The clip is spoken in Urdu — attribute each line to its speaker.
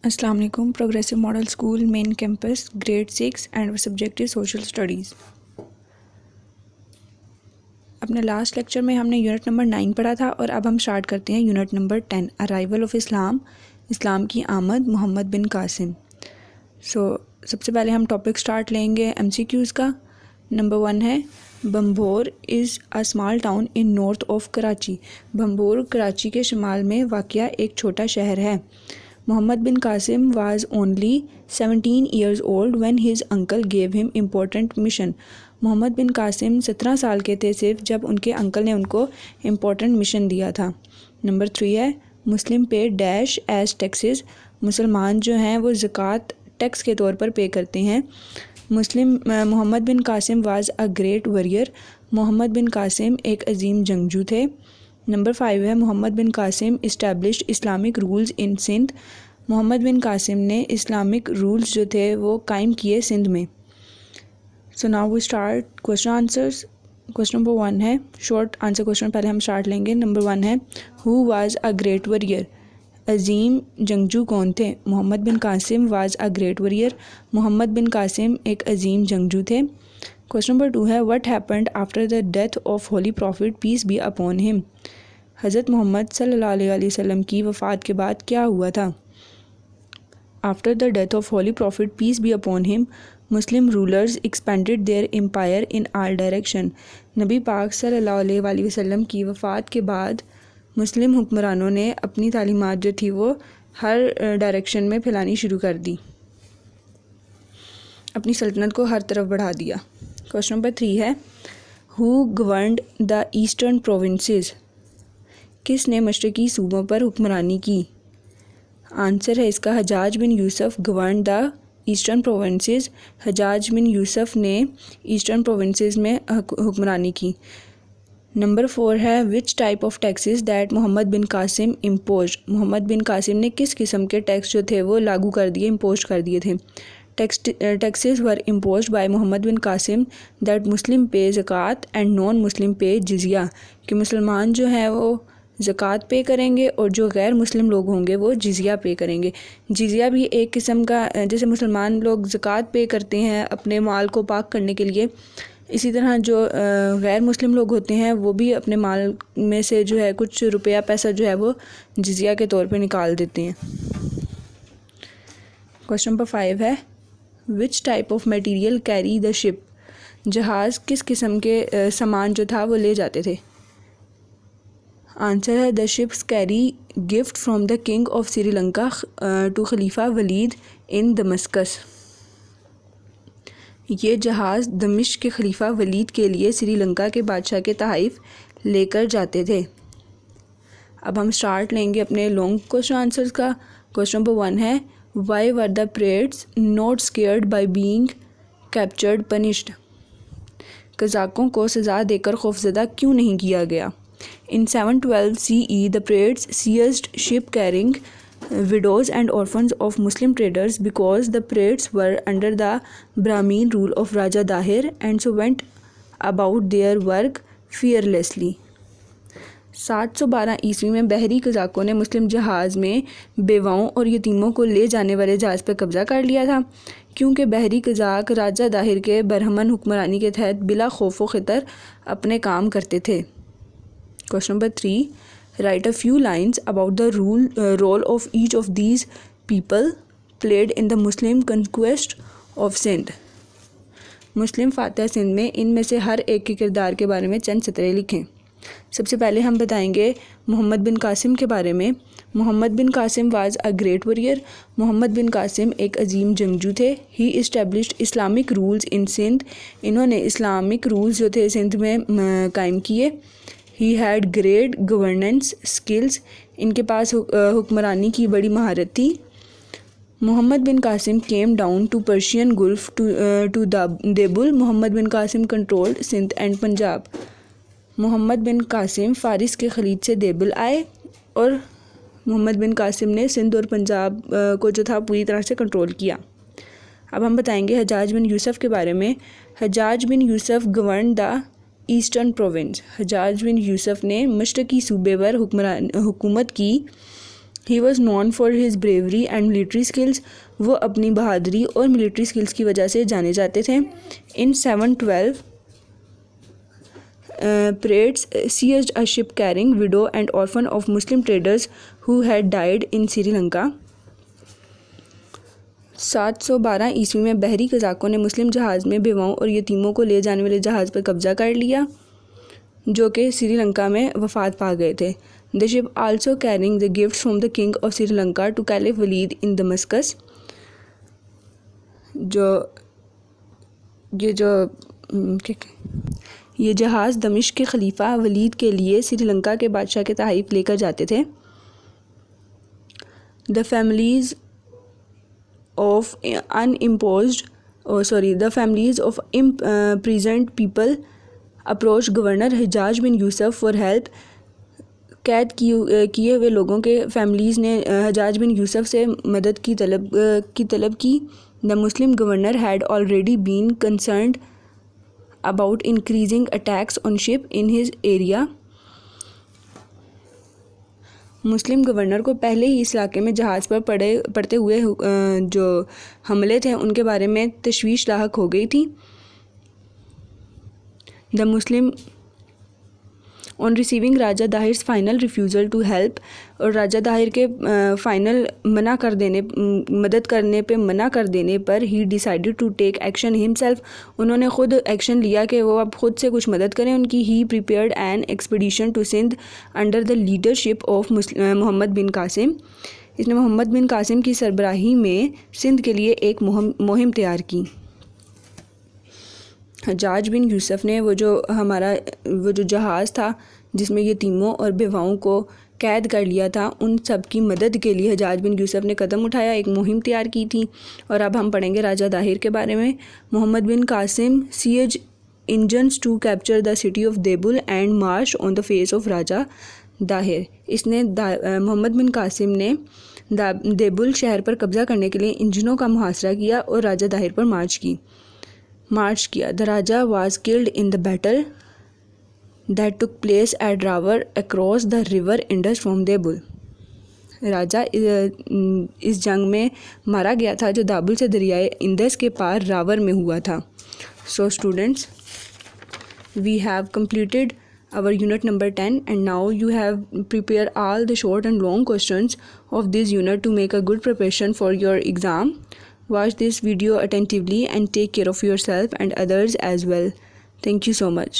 Speaker 1: السلام علیکم. Progressive model school main campus grade 6 and subject social studies. اپنے لاسٹ لیکچر میں ہم نے یونٹ نمبر 9 پڑھا تھا اور اب ہم اسٹارٹ کرتے ہیں یونٹ نمبر 10 ارائیول آف اسلام، اسلام کی آمد، محمد بن قاسم. سب سے پہلے ہم ٹاپک اسٹارٹ لیں گے MCQs کا. نمبر 1 ہے Bhambore is a small town in north of Karachi. Bhambore Karachi کے شمال میں واقع ایک چھوٹا شہر ہے. محمد بن Qasim was only 17 years old when his uncle gave him important mission. محمد بن قاسم 17 سال کے تھے صرف جب ان کے انکل نے ان کو امپورٹنٹ مشن دیا تھا. نمبر 3 ہے مسلم پے ڈیش ایز ٹیکسز. مسلمان جو ہیں وہ زکوٰۃ ٹیکس کے طور پر پے کرتے ہیں. محمد بن Qasim was a great warrior. Muhammad بن قاسم ایک عظیم جنگجو تھے. نمبر 5 ہے محمد بن قاسم اسٹیبلشڈ اسلامک رولز ان سندھ. محمد بن قاسم نے اسلامک رولز جو تھے وہ قائم کیے سندھ میں. So now we start question answers. Question number 1 ہے شارٹ آنسر کوشچن پہلے ہم اسٹارٹ لیں گے. نمبر 1 ہے who was a great warrior. عظیم جنگجو کون تھے؟ محمد بن Qasim was a great warrior. Muhammad بن قاسم ایک عظیم جنگجو تھے. کوشچن نمبر 2 ہے what happened after the death of holy prophet peace be upon him. حضرت محمد صلی اللہ علیہ وسلم کی وفات کے بعد کیا ہوا تھا؟ After the death of holy prophet peace be upon him Muslim rulers expanded their empire in all direction. نبی پاک صلی اللہ علیہ وسلم کی وفات کے بعد مسلم حکمرانوں نے اپنی تعلیمات جو تھی وہ ہر ڈائریکشن میں پھیلانی شروع کر دی، اپنی سلطنت کو ہر طرف بڑھا دیا. کوشچن نمبر 3 ہے ہو گورنڈ دا ایسٹرن پروونسز. کس نے مشرقی صوبوں پر حکمرانی کی؟ آنسر ہے اس کا Hajjaj bin Yusuf governed the eastern provinces. Hajjaj bin Yusuf نے ایسٹرن پروونسز میں حکمرانی کی. نمبر 4 ہے which type of taxes that Muhammad bin Qasim imposed. Muhammad bin Qasim نے کس قسم کے ٹیکس جو تھے وہ لاگو کر دیے، امپوز کر دیے تھے؟ Taxes were imposed by Muhammad bin Qasim that Muslim pay zakat and naan مسلم پے جزیہ. کہ مسلمان جو ہیں وہ زکوٰۃ پے کریں گے اور جو غیر مسلم لوگ ہوں گے وہ جزیہ پے کریں گے. جزیہ بھی ایک قسم کا، جیسے مسلمان لوگ زکوٰۃ پے کرتے ہیں اپنے مال کو پاک کرنے کے لیے، اسی طرح جو غیر مسلم لوگ ہوتے ہیں وہ بھی اپنے مال میں سے جو ہے کچھ روپیہ پیسہ جو ہے وہ جزیہ کے طور پہ نکال دیتے ہیں. کوشچن نمبر 5 ہے which type of material carry the ship. جہاز کس قسم کے سامان جو تھا وہ لے جاتے تھے؟ آنسر ہے the ships carry gift from the king of Sri Lanka to خلیفہ ولید ان دمسکس. یہ جہاز دمشق کے خلیفہ ولید کے لیے سری لنکا کے بادشاہ کے تحائف لے کر جاتے تھے. اب ہم سٹارٹ لیں گے اپنے لانگ کوشچن آنسرز کا. کوشچن نمبر 1 ہے why were the pirates not scared by being captured punished. قزاقوں کو سزا دے کر خوفزدہ کیوں نہیں کیا گیا؟ In 712 CE, the Pirates seized ship carrying widows and orphans of Muslim traders because the Pirates were under the Brahmin rule of Raja Dahir and so went about their work fearlessly. 712 عیسوی میں بحری قزاقوں نے مسلم جہاز میں بیواؤں اور یتیموں کو لے جانے والے جہاز پر قبضہ کر لیا تھا کیونکہ بحری قزاق راجہ داہر کے برہمن حکمرانی کے تحت بلا خوف و خطر اپنے کام کرتے تھے. Question number 3 write a few lines about the role of each of these people played in the Muslim conquest of Sindh. مسلم فاتح سندھ میں ان میں سے ہر ایک کے کردار کے بارے میں چند سطریں لکھیں. سب سے پہلے ہم بتائیں گے محمد بن قاسم کے بارے میں. محمد بن Qasim was a great warrior. Muhammad بن قاسم ایک عظیم جنگجو تھے. ہی اسٹیبلشڈ اسلامک رولز ان سندھ. انہوں نے اسلامک رولز جو تھے سندھ میں قائم کیے. He had great governance skills. ان کے پاس حکمرانی کی بڑی مہارت تھی. محمد بن Qasim came down to Persian Gulf to Debul. Muhammad bin Qasim controlled Sindh and Punjab. محمد بن قاسم فارس کے خلیج سے دیبل آئے اور محمد بن قاسم نے سندھ اور پنجاب کو جو تھا پوری طرح سے کنٹرول کیا. اب ہم بتائیں گے حجاج بن یوسف کے بارے میں. حجاج bin Yusuf governed the eastern province. Hajjaj bin Yusuf نے مشرقی صوبے پر حکومت کی. He was known for his bravery and military skills. وہ اپنی بہادری اور ملٹری سکلز کی وجہ سے جانے جاتے تھے. In 712 Pirates seized a ship carrying widow and orphan of Muslim traders who had died in Sri Lanka. 712 عیسوی میں بحری قزاقوں نے مسلم جہاز میں بیواؤں اور یتیموں کو لے جانے والے جہاز پر قبضہ کر لیا جو کہ سری لنکا میں وفات پا گئے تھے. The ship also carrying the gifts from the king of Sri Lanka to Caliph Walid in Damascus. یہ جہاز دمشق کے خلیفہ ولید کے لیے سری لنکا کے بادشاہ کے تحائف لے کر جاتے تھے. The families of imprisoned people approached Governor Hajjaj bin Yusuf for help. قید کیے ہوئے لوگوں کے فیملیز نے حجاج بن یوسف سے مدد کی طلب کی. The Muslim governor had already been concerned about increasing attacks on ship in his area. Muslim governor کو پہلے ہی اس علاقے میں جہاز پر پڑتے ہوئے جو حملے تھے ان کے بارے میں تشویش لاحق ہو گئی تھی. The Muslim on receiving Raja داہر's final refusal to help, اور راجہ داہر کے فائنل مدد کرنے پہ منع کر دینے پر he decided to take action himself. انہوں نے خود ایکشن لیا کہ وہ اب خود سے کچھ مدد کریں ان کی. He prepared an expedition to Sindh under the leadership of محمد بن قاسم. اس نے محمد بن قاسم کی سربراہی میں سندھ کے لیے ایک مہم تیار کی. حجاج بن یوسف نے وہ جو جہاز تھا جس میں یتیموں اور بیواؤں کو قید کر لیا تھا ان سب کی مدد کے لیے حجاج بن یوسف نے قدم اٹھایا، ایک مہم تیار کی تھی. اور اب ہم پڑھیں گے راجہ داہر کے بارے میں. محمد بن Qasim siege engines to capture the city of Debul and march on the face of راجہ داہر. اس نے محمد بن قاسم نے دیبل شہر پر قبضہ کرنے کے لیے انجنوں کا محاصرہ کیا اور راجہ داہر پر مارچ کیا. The Raja was killed in the battle that took place at Rawar across the river Indus from Debul. راجہ اس جنگ میں مارا گیا تھا جو دابل سے دریائے اندس کے پار راور میں ہوا تھا. So students, we have completed our unit number 10 and now you have prepared all the short and long questions of this unit to make a good preparation for your exam. Watch this video attentively and take care of yourself and others as well. Thank you so much.